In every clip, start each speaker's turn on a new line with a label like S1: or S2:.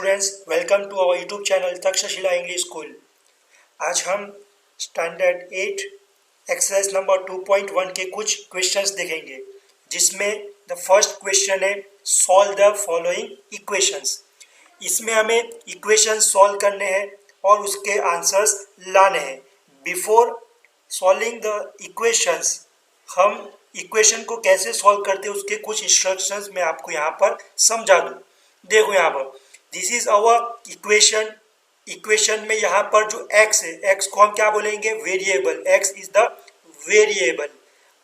S1: Students, welcome to our YouTube channel Takshashila English school. आज हम standard 8 exercise number 2.1 के कुछ क्वेश्चंस देखेंगे, जिसमें द फर्स्ट क्वेश्चन है सॉल्व द फॉलोइंग इक्वेशंस। इसमें हमें इक्वेशन सॉल्व करने हैं और उसके आंसर्स लाने हैं। बिफोर सॉल्विंग द इक्वेशंस, हम इक्वेशन को कैसे सॉल्व करते हैं उसके कुछ इंस्ट्रक्शंस मैं आपको यहाँ पर समझा दूँ। देखो यहाँ पर this is our equation. Equation में यहाँ पर जो x है, x को हम क्या बोलेंगे? Variable. x is the variable.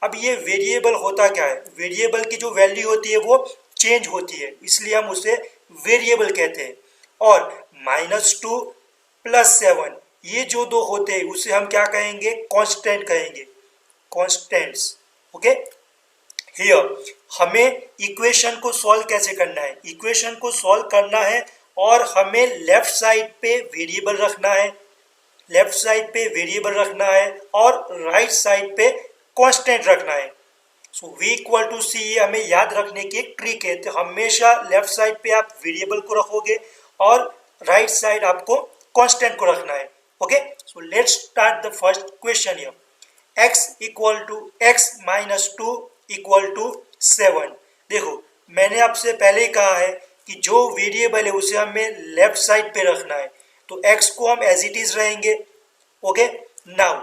S1: अब ये वेरिएबल होता क्या है? वेरिएबल की जो वैल्यू होती है वो चेंज होती है, इसलिए हम उसे वेरिएबल कहते हैं। और -2 + 7 ये जो दो होते हैं उसे हम क्या कहेंगे? कांस्टेंट कहेंगे, कांस्टेंट्स। ओके, हियर हमें इक्वेशन को सॉल्व कैसे करना है? इक्वेशन को सॉल्व करना है और हमें लेफ्ट साइड पे वेरिएबल रखना है, लेफ्ट साइड पे वेरिएबल रखना है और राइट साइड पे कांस्टेंट रखना है। सो v = c, ये हमें याद रखने की एक ट्रिक है। तो हमेशा लेफ्ट साइड पे आप वेरिएबल को रखोगे और राइट साइड आपको कांस्टेंट को रखना है। Okay, so let's start the first question here. x = 2 = 7। देखो, मैंने आपसे पहले ही कहा है कि जो वेरिएबल है उसे हमें लेफ्ट साइड पे रखना है, तो x को हम एज इट इज रहेंगे। ओके, नाउ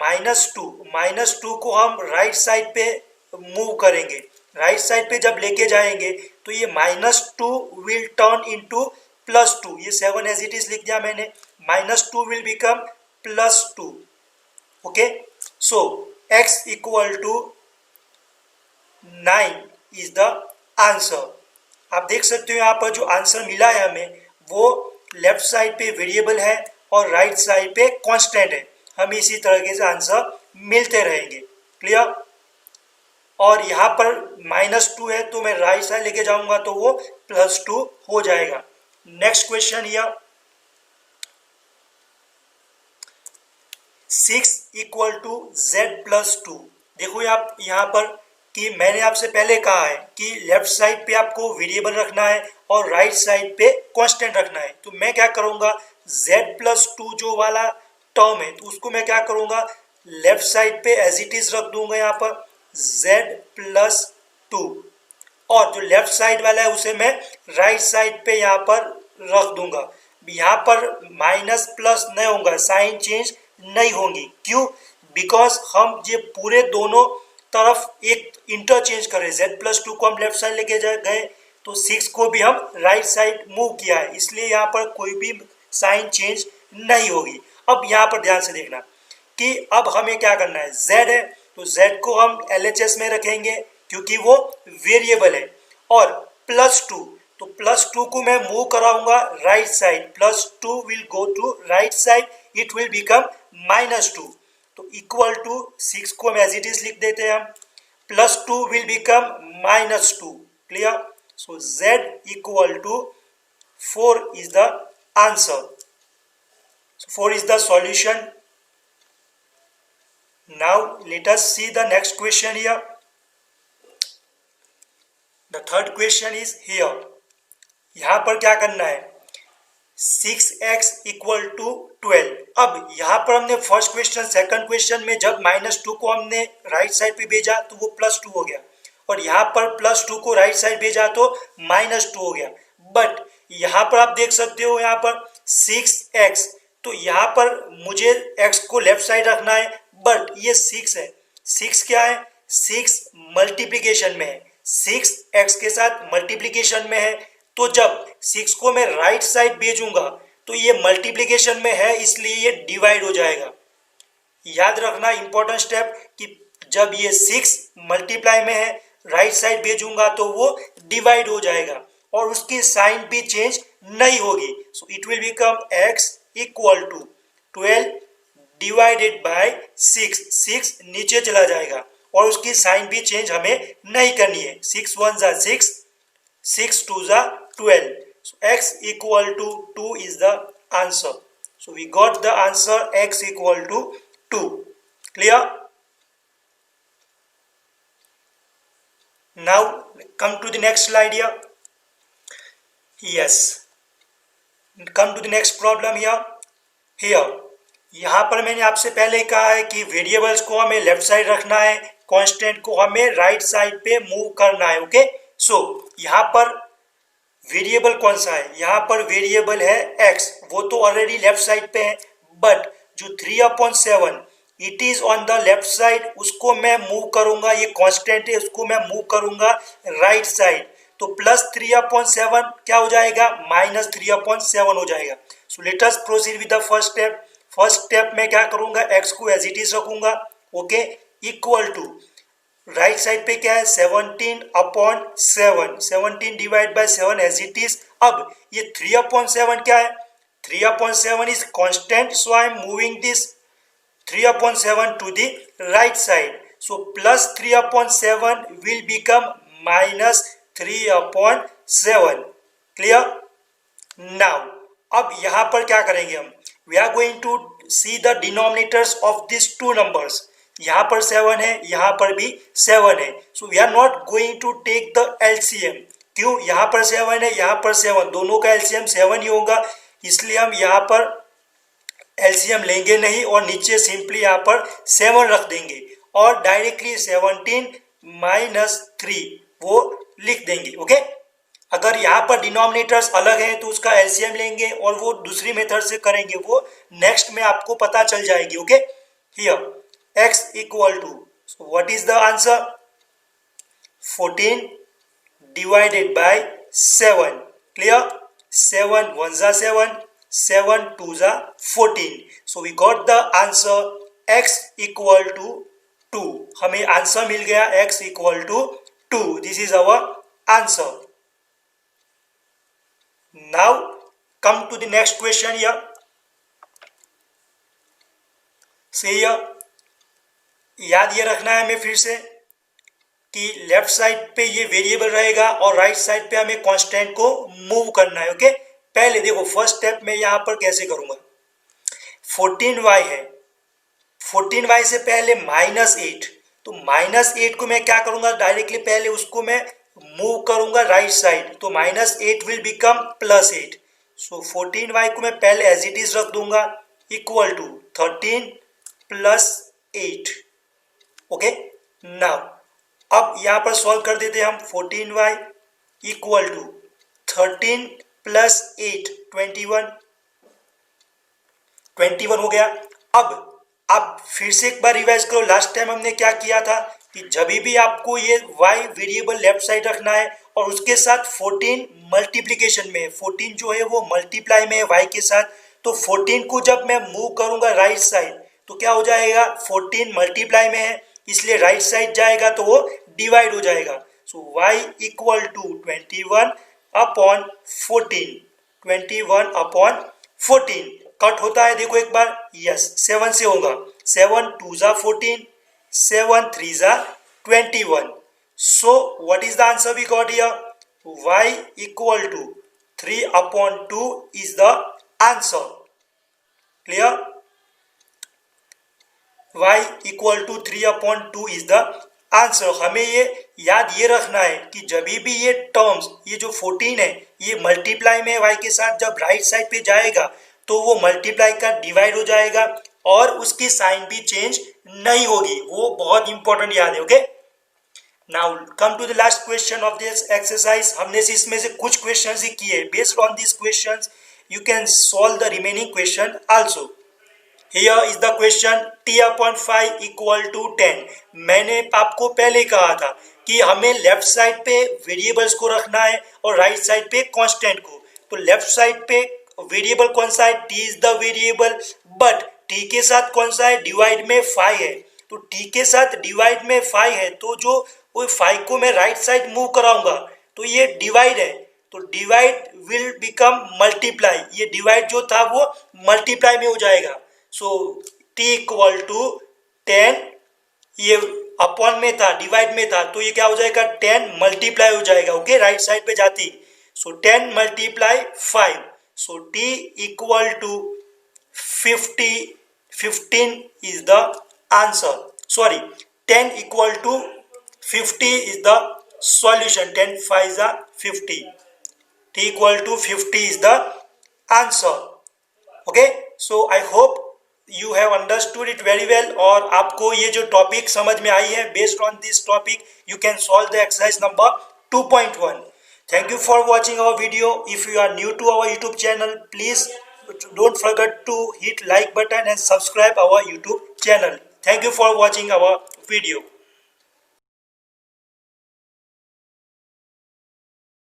S1: -2 को हम राइट साइड पे मूव करेंगे। राइट साइड पे जब लेके जाएंगे तो ये -2 विल टर्न इनटू +2। ये 7 एज इट इज लिख दिया मैंने। -2 will become +2। Okay, so x = 9 is the answer. आप देख सकते हो यहाँ पर जो आंसर मिला है हमें वो लेफ्ट साइड पे वेरिएबल है और राइट साइड पे कांस्टेंट है। हम इसी तरीके से आंसर मिलते रहेंगे। क्लियर? और यहाँ पर -2 है तो मैं राइट साइड लेके जाऊंगा तो वो +2 हो जाएगा। Next question here, 6 = z+2। देखो आप यहाँ पर कि मैंने आपसे पहले कहा है कि लेफ्ट साइड पे आपको वेरिएबल रखना है और राइट साइड पे कांस्टेंट रखना है। तो मैं क्या करूंगा, z+2 जो वाला टर्म है तो उसको मैं क्या करूंगा, लेफ्ट साइड पे एज इट इज रख दूंगा यहाँ पर z+2, और जो लेफ्ट साइड वाला है उसे मैं राइट साइड पे यहाँ पर रख दूंगा। यहाँ पर माइनस प्लस नहीं होगा, साइन चेंज नहीं होंगी। क्यों? बिकॉज हम ये पूरे दोनों तरफ एक इंटरचेंज करें। z+2 को हम लेफ्ट साइड लेके गए तो 6 को भी हम राइट साइड मूव किया है, इसलिए यहाँ पर कोई भी साइन चेंज नहीं होगी। अब यहाँ पर ध्यान से देखना कि अब हमें क्या करना है। z है तो z को हम LHS में रखेंगे क्योंकि वो वेरिएबल है। और +2, तो +2 को मैं मूव कराऊंगा right side. +2 will go to right side, it will become -2। तो = 6 को हम एज इट इज लिख देते हैं हम। +2 will become -2। Clear? So z = 4 is the answer. 4 is the solution. Now let us see the next question here. The third question is here. यहाँ पर क्या करना है, 6x = 12। अब यहाँ पर हमने फर्स्ट क्वेश्चन, सेकंड क्वेश्चन में जब -2 को हमने राइट साइड पे भेजा तो वो +2 हो गया, और यहाँ पर +2 को राइट साइड भेजा तो -2 हो गया। बट यहाँ पर आप देख सकते हो यहाँ पर 6x, तो यहाँ पर मुझे x को लेफ्ट साइड रखना है, बट ये 6 है। 6 क्या है? 6 मल्टीप्लिकेशन में है, 6 x के साथ मल्टीप्लिकेशन में है। तो जब 6 को मैं राइट साइड भेजूंगा तो ये मल्टीप्लिकेशन में है, इसलिए ये डिवाइड हो जाएगा। याद रखना इंपॉर्टेंट स्टेप कि जब ये 6 मल्टीप्लाई में है, राइट साइड भेजूंगा तो वो डिवाइड हो जाएगा और उसकी साइन भी चेंज नहीं होगी। So it will become x = 12 divided by 6। 6 नीचे चला जाएगा और उसकी साइन भी चेंज हमें नहीं करनी है। 6 1 = 6, 6 2 = 12. So x = 2 is the answer. So we got the answer x = 2. Clear? Now come to the next slide here. Yes. Come to the next problem here यहाँ पर मैंने आपसे पहले कहा है कि वेरिएबल्स को हमें लेफ्ट साइड रखना है, कांस्टेंट को हमें राइट साइड पे मूव करना है। ओके, सो यहाँ पर वेरिएबल कौन सा है? यहाँ पर वेरिएबल है x, वो तो ऑलरेडी लेफ्ट साइड पे है, बट जो 3/7 it is on the left side, उसको मैं मूव करूंगा, ये कांस्टेंट है, उसको मैं मूव करूंगा राइट साइड, तो +3/7 क्या हो जाएगा? -3/7 हो जाएगा। So let us proceed with the first step. First step में क्या करूंगा? x को एज इट इज रखूंगा, okay, equal to right side पे क्या है? 17/7, 17 divide by 7 as it is. अब ये 3/7 क्या है? 3/7 is constant, so I am moving this 3/7 to the right side. So plus 3/7 will become minus 3/7. Clear? Now, अब यहाँ पर क्या करेंगे हम? We are going to see the denominators of these two numbers. यहाँ पर 7 है, यहाँ पर भी 7 है. So we are not going to take the LCM. क्यों? यहाँ पर 7 है, यहाँ पर 7, दोनों का LCM 7 ही होगा, इसलिए हम यहाँ पर LCM लेंगे नहीं और नीचे सिंपली यहाँ पर 7 रख देंगे और डायरेक्टली 17 माइनस 3 वो लिख देंगे। ओके, अगर यहाँ पर डिनोमिनेटर्स अलग है तो उसका LCM लेंगे और वो दूसरी मेथड से करेंगे, वो नेक्स्ट में आपको पता चल जाएगी। Okay, here x equal to, what is the answer? 14 divided by 7. Clear? 7 1 जा 7, 7 2 जा 14. So we got the answer x equal to 2. हमें आंसर मिल गया x equal to 2. This is our answer. Now come to the next question here. See here, याद ये रखना है हमें फिर से कि लेफ्ट साइड पे ये वेरिएबल रहेगा और राइट साइड पे हमें कांस्टेंट को मूव करना है। ओके, पहले देखो फर्स्ट स्टेप में यहाँ पर कैसे करूंगा। 14y है, 14y से पहले -8, तो -8 को मैं क्या करूंगा? डायरेक्टली पहले उसको मैं मूव करूंगा राइट साइड, तो -8 विल बिकम +8। सो 14y को मैं पहले एज इट इज रख दूंगा, इक्वल टू 13 + 8। ओके, नाउ अब यहाँ पर सॉल्व कर देते हैं हम। 14y इक्वल टू 13 + 8 21 हो गया। अब फिर से एक बार रिवाइज करो, लास्ट टाइम हमने क्या किया था कि जब भी आपको ये y वेरिएबल लेफ्ट साइड रखना है और उसके साथ 14 मल्टीप्लीकेशन में है, 14 जो है वो मल्टीप्लाई में है y के साथ, तो 14 को जब मैं मूव करूंगा राइट साइड तो क्या हो जाएगा? 14 मल्टीप्लाई में है, इसलिए राइट साइड जाएगा तो वो डिवाइड हो जाएगा। सो y इक्वल टू 21/14, 21/14 कट होता है, देखो एक बार, यस 7 से होगा, 7 2 जा 14, 7 3 जा 21। So what is the answer we got here? y equal to 3/2 is the answer. Clear? y equal to 3/2 is the answer. हमें ये याद ये रखना है कि जब भी ये टर्म्स, ये जो 14 है, ये मल्टीप्लाई में y के साथ जब राइट साइड पे जाएगा तो वो मल्टीप्लाई का डिवाइड हो जाएगा और उसकी साइन भी चेंज नहीं होगी, वो बहुत इंपॉर्टेंट याद है। Okay, now come to the last question of this exercise. हमने से इसमें से कुछ क्वेश्चंस ही किए, based on this questions you can solve the remaining question also. Here is the question, t/5 equal to 10। मैंने आपको पहले कहा था कि हमें लेफ्ट साइड पे वेरिएबल्स को रखना है और राइट साइड पे कांस्टेंट को। तो लेफ्ट साइड पे वेरिएबल कौन सा है? t is the variable, but t के साथ कौन सा है? डिवाइड में 5 है, तो t के साथ डिवाइड में 5 है, तो जो वो 5 को मैं राइट साइड मूव कराऊंगा तो ये डिवाइड है, तो डिवाइड विल बिकम मल्टीप्लाई, ये डिवाइड जो था वो मल्टीप्लाई में हो जाएगा। सो t इक्वल टू 10, ये अपॉन में था, डिवाइड में था, तो ये क्या हो जाएगा? 10 मल्टीप्लाई हो जाएगा। ओके, राइट साइड पे जाती, so 10 × 5, so t equal to 15 is the answer. Sorry, 10 equal to 50 is the solution. 10 5 50, t equal to 50 is the answer. Okay, so I hope you have understood it very well. और आपको ये जो topic समझ में आई है, based on this topic you can solve the exercise number 2.1. Thank you for watching our video. If you are new to our YouTube channel, please don't forget to hit like button and subscribe our YouTube channel. Thank you for watching our video.